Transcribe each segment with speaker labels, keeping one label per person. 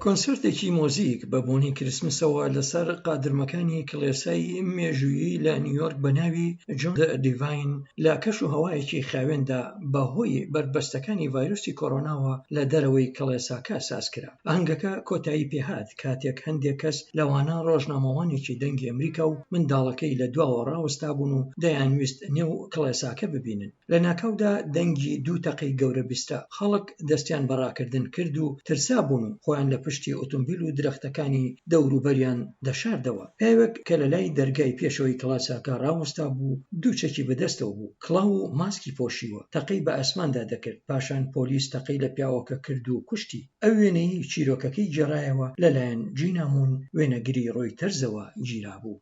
Speaker 1: کۆنسەرتێکی مۆزیک بە بۆنی کریسمسەوە لەسەر قادرمەکانی کڵێسای مێژوویی لە نیویۆرک بە ناوی جۆن دیڤاین لە کەش و هەوایەکی خاوێندا بەهۆی بربەستەکانی ڤایرۆسی کۆڕۆناوە لە دەرەوەی کڵێساکە سازکرا. ئاهەنگەکە کۆتایی پێهات کاتێک هەندێک کەس لەوانە ڕۆژنامەوانێکی دەنگی ئەمریکا و منداڵەکەی لە دواوە ڕاوەستا بوون و دەیانویست نێو کڵێساکە ببینن. لە ناکاودا دەنگی 2 تەقەی گەورە بیستە. خەڵک دەستیان بەڕاکردن کرد و ترسا بوون و خۆیان لە پشتی ئۆتۆمبیل و درەختەکانی دەوروبەریان دەشاردەوە. پیاوێک کە لە لای دەرگای پێشەوەی کڵێساکە ڕاوەستا بوو دوو چەکی بەدەستەوە بوو، کڵاو و ماسکی پۆشیوە، تەقەی بە ئاسماندا دەکرد. پاشان پۆلیس تەقەی لە پیاوەکە کرد و کوشتی. ئەو وێنەی چیرۆکەکەی گێڕایەوە لەلایەن جینا مون وێنەگری ڕۆیتەرزەوە گیرا بوو.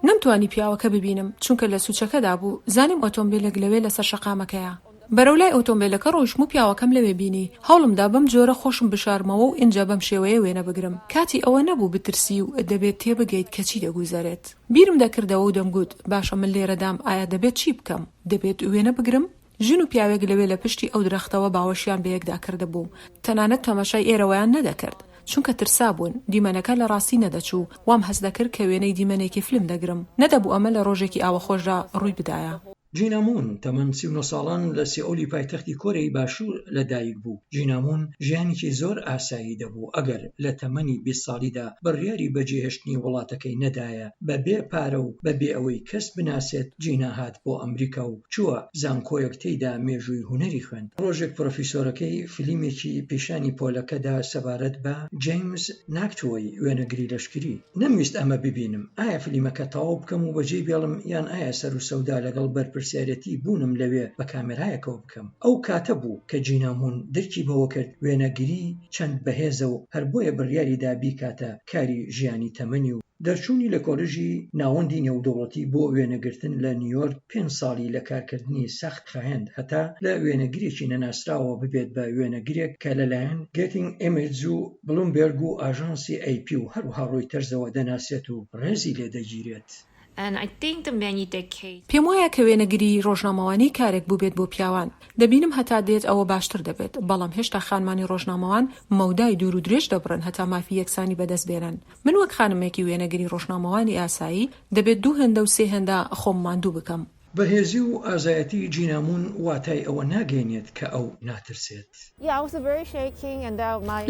Speaker 2: نەمتوانی پیاوەکە ببینم چونکە لە سوچەکەدا بوو. زانیم ئۆتۆمبیلێک لەوێ لەسەر شەقامەکەیە. بەرەولای ئۆتۆمبیلەکە ڕۆیشتم و پیاوەکەم لەوێ بینی. هەوڵمدا بەم جۆرە خۆشم بشارمەوە و ئینجا بەم شێوەیە وێنە بگرم. کاتی ئەوە نەبوو بترسی و دەبێت تێبگەیت کە چی دەگوزارێت. بیرم دەکردەوە و دەمگوت باشە من لێرەدام ئایا دەبێت چی بکەم؟ دەبێت وێنە بگرم؟ ژن و پیاوێک لەوێ لە پشتی ئەو درەختەوە باوەشیان بەیەکدا کرده بوو. تەنانەت تەماشای ئێرەوەیان نەدەکرد چونکە ترسا بوون. دیمەنەکە لە ڕاستی نەدەچوو. وام هەست دەکرد کە وێنەی دیمەنێکی فلم دەگرم. نەدەبوو ئەمە لە ڕۆژێکی ئاوەخۆشدا ڕووی بدایە.
Speaker 1: جینا مون تەمەن 39 ساڵان لە سێئۆلی پایتەختی کۆرەی باشوور لەدایک بوو. جینا مون ژیانێکی زۆر ئاسایی دەبوو ئەگەر لە تەمەنی 20 ساڵیدا بڕیاری بەجێهێشتنی وڵاتەکەی نەدایە. بەبێ پارە و بەبێ ئەوەی کەس بناسێت جینا هات بۆ ئەمریکا و چووە زانکۆیەک تێیدا مێژووی هونەری خوێند. ڕۆژێک پرۆفیسۆرەکەی فیلمێکی پیشانی پۆلەکەدا سەبارەت بە جەیمز ناکتوۆی وێنەگری لەشکری. نەمویست ئەمە ببینم. ئایا فیلمەکە تەواو بکەم و بەجێ بێڵم یان ئایا سەر و سەودا لەگەڵ بەرپرسیارەتی بوونم لەوێ بە کامێرایەکەوە بکەم. ئەو کاتە بوو کە جینا مون دەرکی بەوە کرد وێنەگری چەند بەهێزە و هەر بۆیە بڕیاریدا بیکاتە کاری ژیانی تەمەنی و دەرچوونی لە کۆلێژی ناوەندی نێودەوڵەتی بۆ وێنەگرتن لە نیویۆرک 5 ساڵی لە کارکردنی سەخت خایەند هەتا لە وێنەگرێکی نەناسراوە ببێت بە وێنەگرێک کە لەلایەن گێتینگ ئیمێج و بلومبێرگ و ئاژانسی AP و هەروەها ڕۆیتەرزەوە دەناسێت و ڕێزی لێدەگیرێت.
Speaker 2: پێم وایە کە وێنەگری ڕۆژنامەوانی کارێک بوو بێت بۆ پیاوان. دەبینم هەتا دێت ئەوە باشتر دەبێت، بەڵام هێشتا خانمانی ڕۆژنامەوان مەودای دوور و درێژ دەبڕن هەتا مافی یەکسانی بەدەست بێنن. من وەک خانمێکی وێنەگری ڕۆژنامەوانی ئاسایی دەبێت 2 هێندە و 3 هێندە خۆم ماندوو بکەم.
Speaker 1: بەهێزی و ئازایەتی جینا مون واتای ئەوە ناگەێنێت کە ئەو ناترسێت.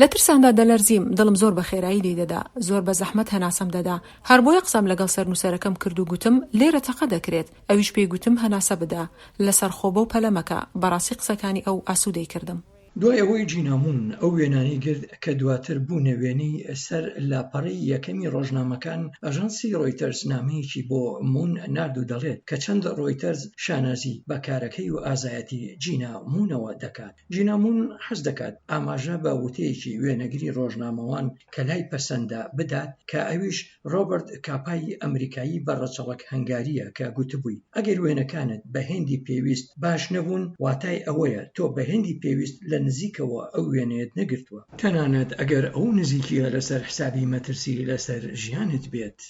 Speaker 2: لە ترساندا دەلەرزیم، دڵم زۆر بە خێرایی لێدەدا، زۆر بە زەحمەت هەناسەم دەدا. هەر بۆیە قسەم لەگەڵ سەرنووسەرەکەم کرد و گوتم لێرە تەقە دەکرێت. ئەویش پێی گوتم هەناسە بدا لەسەر خۆبە و پەلەمەکە. بەڕاستی قسەکانی ئەو ئاسوودەی کردم.
Speaker 1: دوای ئەوەی جینا مون ئەو وێنانەی گرت کە دواتر بوونە وێنەی سەر لاپەڕەی یەکەمی ڕۆژنامەکان، ئەژانسی ڕۆیتەرز نامەیەکی بۆ مون نارد و دەڵێت کە چەند ڕۆیتەرز شانازی بە کارەکەی و ئازایەتی جینا مونەوە دەکات. جینا مون حەز دەکات ئاماژە بە وتەیەکی وێنەگری ڕۆژنامەوان کە لای پەسەندە بدات کە ئەویش ڕۆبرت کاپای ئەمریکایی بەڕەچەڵک هەنگاریە کە گوتبووی ئەگەر وێنەکانت بە هێندی پێویست باش نەبوون واتای ئەوەیە تۆ بە هێندی پێویست لە نزیکەوە ئەو وێنەیەت نەگرتووە، تەنانەت ئەگەر ئەو نزیکیە لەسەر حسابی مەترسی لەسەر ژیانت بێت.